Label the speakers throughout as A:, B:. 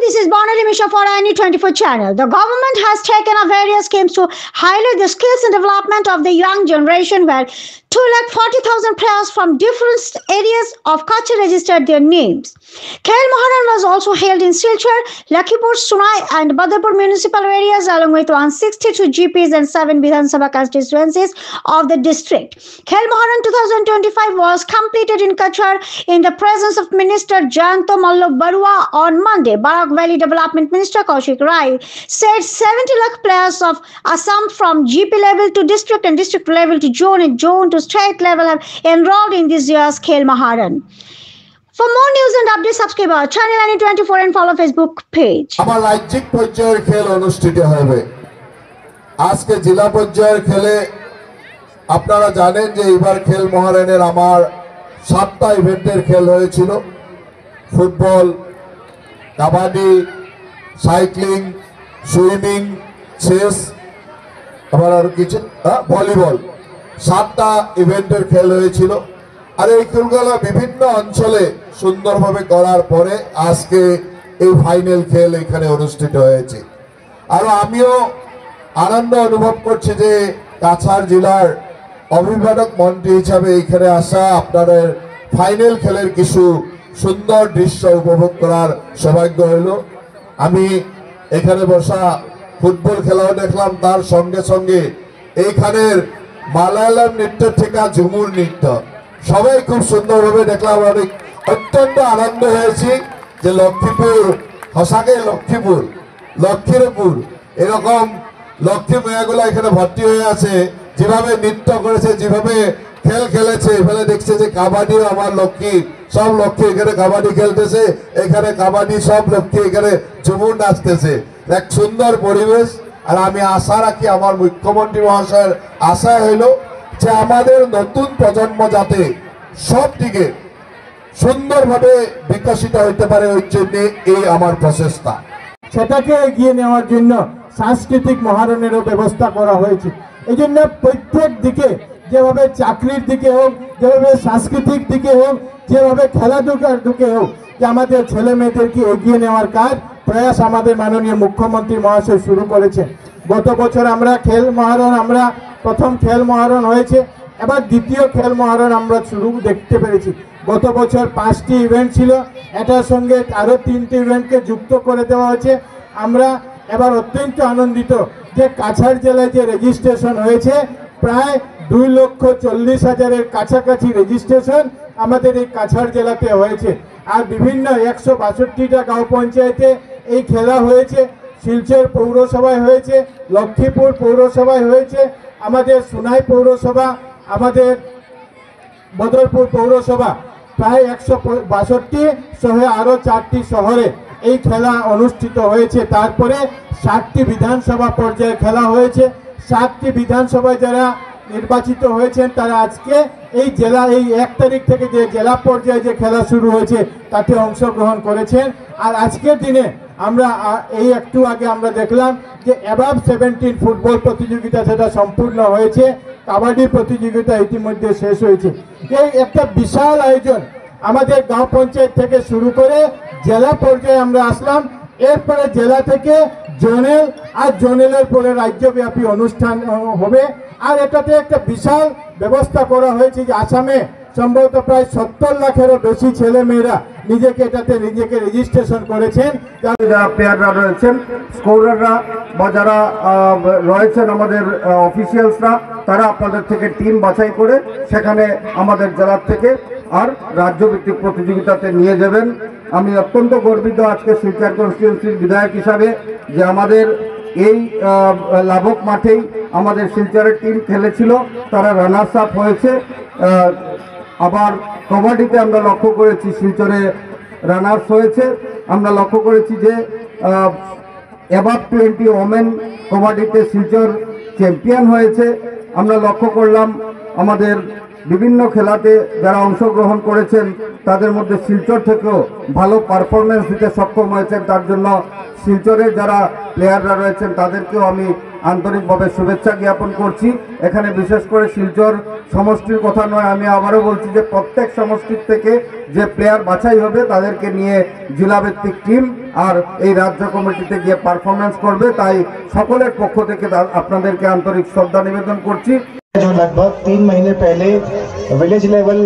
A: this is Bonali Misha for INE24 channel. The government has taken up various schemes to highlight the skills and development of the young generation where 240,000 players from different areas of Kutch registered their names. Khel Maharan was also held in Silchar, Lakhipur, Sunai and Badapur municipal areas along with 162 GPs and 7 Vidhan Sabha constituencies of the district. Khel Maharan 2025 was completed in Kachar in the presence of Minister Jayanto Mallo Barua on Monday. Barak Valley Development Minister Kaushik Rai said 70 lakh players of Assam from GP level to district and district level to zone and zone to state level have enrolled in this year's Khel Maharan. For more news and updates, subscribe our channel INE24 and follow Facebook page.
B: আমার রাজ্যিক পর্যায়ের খেল অনুষ্ঠিত হবে। আজকে জেলা পর্যায়ের খেলে আপনারা জানেন যে এবার খেল মহারণের আমার 7টা ইভেন্টের খেল হয়েছিল। Football, kabaddi, cycling, swimming, chess, আবার আর কিছু ভলিবল, 7টা ইভেন্টের খেল হয়েছিল। আর এই খেলগুলো বিভিন্ন অঞ্চলে সুন্দরভাবে করার পরে আজকে এই ফাইনাল খেল এখানে অনুষ্ঠিত হয়েছে। আর আমিও আনন্দ অনুভব করছি যে কাছাড় জেলার অভিভাবক মন্ত্রী হিসাবে এখানে আসা, আপনাদের ফাইনাল খেলের কিছু সুন্দর দৃশ্য উপভোগ করার সৌভাগ্য হইল। আমি এখানে বসা ফুটবল খেলাও দেখলাম, তার সঙ্গে সঙ্গে এইখানের মালায়ালাম নৃত্য থেকে ঝুমুর নৃত্য সবাই খুব সুন্দরভাবে দেখলাম। অনেক অত্যন্ত আনন্দ হয়েছি যে লক্ষ্মীপুর, হসাকে লক্ষ্মীপুর, লক্ষ্মীরপুর, এরকম লক্ষ্মী মেয়েগুলো এখানে ভর্তি হয়ে আছে। যেভাবে নৃত্য করেছে, যেভাবে খেল খেলেছে, এখানে দেখছে যে কাবাডিও আমার লক্ষ্মী, সব লক্ষ্মী এখানে কাবাডি খেলতেছে, এখানে কাবাডি সব লক্ষ্মী এখানে ঝুমুর নাচতেছে, এক সুন্দর পরিবেশ। আর আমি আশা রাখি, আমার মুখ্যমন্ত্রী মহাশয়ের আশা হইল যে আমাদের নতুন প্রজন্ম যাতে সব দিকে সুন্দরভাবে বিকশিত হইতে পারে, ওই জন্য এই আমার প্রচেষ্টা।
C: সেটাকে এগিয়ে নেওয়ার জন্য সাংস্কৃতিক মহারণেরও ব্যবস্থা করা হয়েছে। এই জন্য প্রত্যেক দিকে, যেভাবে চাকরির দিকে হোক, যেভাবে সাংস্কৃতিক দিকে হোক, যেভাবে খেলাধুলার দিকে হোক, যে আমাদের ছেলে মেয়েদেরকে এগিয়ে নেওয়ার কাজ প্রয়াস আমাদের মাননীয় মুখ্যমন্ত্রী মহাশয় শুরু করেছে। গত বছর আমরা খেল মহারণ, আমরা প্রথম খেল মহারণ হয়েছে, এবার দ্বিতীয় খেল মহারণ আমরা শুরু দেখতে পেরেছি। গত বছর 5টি ইভেন্ট ছিল, এটার সঙ্গে আরও 3টি ইভেন্টকে যুক্ত করে দেওয়া হয়েছে। আমরা এবার অত্যন্ত আনন্দিত যে কাছাড় জেলায় যে রেজিস্ট্রেশন হয়েছে, প্রায় 2,40,000-এর কাছাকাছি রেজিস্ট্রেশন আমাদের এই কাছাড় জেলাতে হয়েছে। আর বিভিন্ন 162টা গাঁও পঞ্চায়েতে এই খেলা হয়েছে। শিলচর পৌরসভায় হয়েছে, লক্ষ্মীপুর পৌরসভায় হয়েছে, আমাদের সুনাই পৌরসভা, আমাদের বদরপুর পৌরসভা, প্রায় 162 সহ আরও 4টি শহরে এই খেলা অনুষ্ঠিত হয়েছে। তারপরে 7টি বিধানসভা পর্যায়ে খেলা হয়েছে। 7টি বিধানসভায় যারা নির্বাচিত হয়েছেন তারা আজকে এই জেলা, এই 1 তারিখ থেকে যে জেলা পর্যায়ে যে খেলা শুরু হয়েছে তাতে অংশগ্রহণ করেছেন। আর আজকের দিনে আমরা এই একটু আগে আমরা দেখলাম যে অ্যাবাভ 17 ফুটবল প্রতিযোগিতা সেটা সম্পূর্ণ হয়েছে, কাবাডি প্রতিযোগিতা ইতিমধ্যে শেষ হয়েছে। এই একটা বিশাল আয়োজন আমাদের গাঁও পঞ্চায়েত থেকে শুরু করে জেলা পর্যায়ে আমরা আসলাম। এরপরে জেলা থেকে জোনেল, আর জোনেলের পরে রাজ্যব্যাপী অনুষ্ঠান হবে। আর এটাতে একটা বিশাল ব্যবস্থা করা হয়েছে যে আসামে সম্ভবত প্রায় 70 লাখেরও বেশি ছেলে মেয়েরা এটাতে নিজেকে রেজিস্ট্রেশন করেছেন। যারা প্লেয়াররা রয়েছেন, স্কোরাররা বা যারা রয়েছেন আমাদের অফিসিয়ালসরা, তারা আপনাদের থেকে টিম বাছাই করে সেখানে আমাদের জেলার থেকে আর রাজ্যভিত্তিক প্রতিযোগিতাতে নিয়ে যাবেন। আমি অত্যন্ত গর্বিত আজকে শিলচর কনস্টিটিউয়েন্সির বিধায়ক হিসাবে যে আমাদের এই লাভক মাঠেই আমাদের শিলচরের টিম খেলেছিল, তারা রানার্স আপ হয়েছে। আবার কবাডিতে আমরা লক্ষ্য করেছি শিলচরে রানার্স হয়েছে। আমরা লক্ষ্য করেছি যে অ্যাবাভ 20 ওমেন কবাডিতে শিলচর চ্যাম্পিয়ন হয়েছে। আমরা লক্ষ্য করলাম আমাদের বিভিন্ন খেলাতে যারা অংশগ্রহণ করেছেন তাদের মধ্যে শিলচর থেকেও ভালো পারফরমেন্স দিতে সক্ষম হয়েছেন। তার জন্য শিলচরের যারা প্লেয়াররা রয়েছেন তাদেরকেও আমি আন্তরিকভাবে শুভেচ্ছা জ্ঞাপন করছি। এখানে বিশেষ করে শিলচর
D: সমষ্টির কথা নয়, আমি আবারও বলছি যে প্রত্যেক সমষ্টির থেকে যে প্লেয়ার বাছাই হবে তাদেরকে নিয়ে জেলাভিত্তিক টিম আর এই রাজ্য কমিটিতে গিয়ে পারফরমেন্স করবে। তাই সকলের পক্ষ থেকে আপনাদেরকে आंतरिक श्रद्धा निवेदन करছি।
E: जो लगभग 3 महीने पहले विलेज लेवल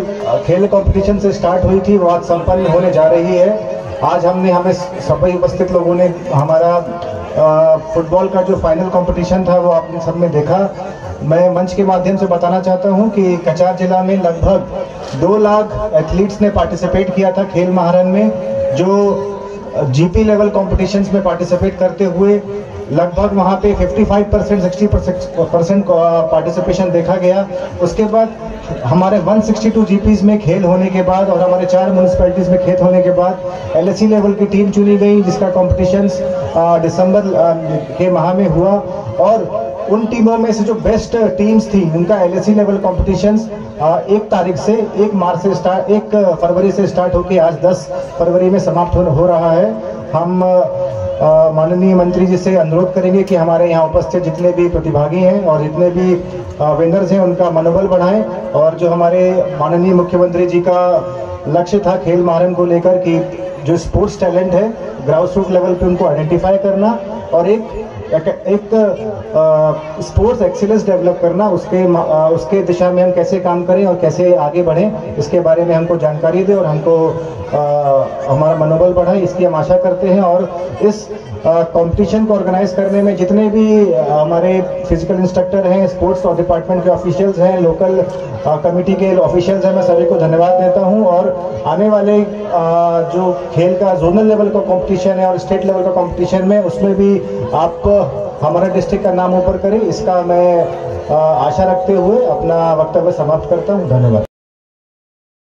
E: खेल कंपटीशन से स्टार्ट हुई थी वो आज संपन्न होने जा रही है। आज हमें सभी उपस्थित लोगों ने हमारा फुटबॉल का जो फाइनल कंपटीशन था वो आपने सब में देखा। मैं मंच के माध्यम से बताना चाहता हूं कि कचार जिला में लगभग 2 लाख एथलीट्स ने पार्टिसिपेट किया था खेल महारन में, जो जीपी लेवल कॉम्पिटिशन्स में पार्टिसिपेट करते हुए लगभग वहाँ पे 55% 60% पार्टिसिपेशन देखा गया। उसके बाद हमारे 162 जीपीज में खेल होने के बाद और हमारे 4 म्यूनिसिपैलिटीज़ में खेल होने के बाद एलएससी लेवल की टीम चुनी गई, जिसका कॉम्पिटिशन्स दिसंबर के माह में हुआ। और उन टीमों में से जो बेस्ट टीम्स थी उनका एलएससी लेवल कॉम्पिटिशन्स 1 फरवरी से स्टार्ट होकर आज 10 फरवरी में समाप्त हो रहा है। हम माननीय मंत्री जी से अनुरोध करेंगे कि हमारे यहाँ उपस्थित जितने भी प्रतिभागी हैं और जितने भी विनर्स हैं उनका मनोबल बढ़ाएं। और जो हमारे माननीय मुख्यमंत्री जी का लक्ष्य था खेल महारन को लेकर कि जो स्पोर्ट्स टैलेंट है ग्राउंड रूट लेवल पे उनको आइडेंटिफाई करना और एक स्पोर्ट्स एक्सीलेंस डेवलप करना, उसके दिशा में हम कैसे काम करें और कैसे आगे बढ़ें इसके बारे में हमको जानकारी दें और हमको हमारा मनोबल बढ़ाए, इसकी हम आशा करते हैं। और इस कंपटीशन को ऑर्गेनाइज करने में जितने भी हमारे फिजिकल इंस्ट्रक्टर हैं, स्पोर्ट्स और डिपार्टमेंट के ऑफिशियल्स हैं, लोकल कमेटी के ऑफिशियल्स हैं, मैं सभी को धन्यवाद देता हूं। और आने वाले जो खेल का जोनल लेवल का कंपटीशन है और स्टेट लेवल का कंपटीशन में उसमें भी आप हमारा डिस्ट्रिक्ट का नाम ऊपर करें, इसका मैं आशा रखते हुए अपना वक्तव्य समाप्त करता हूं। धन्यवाद।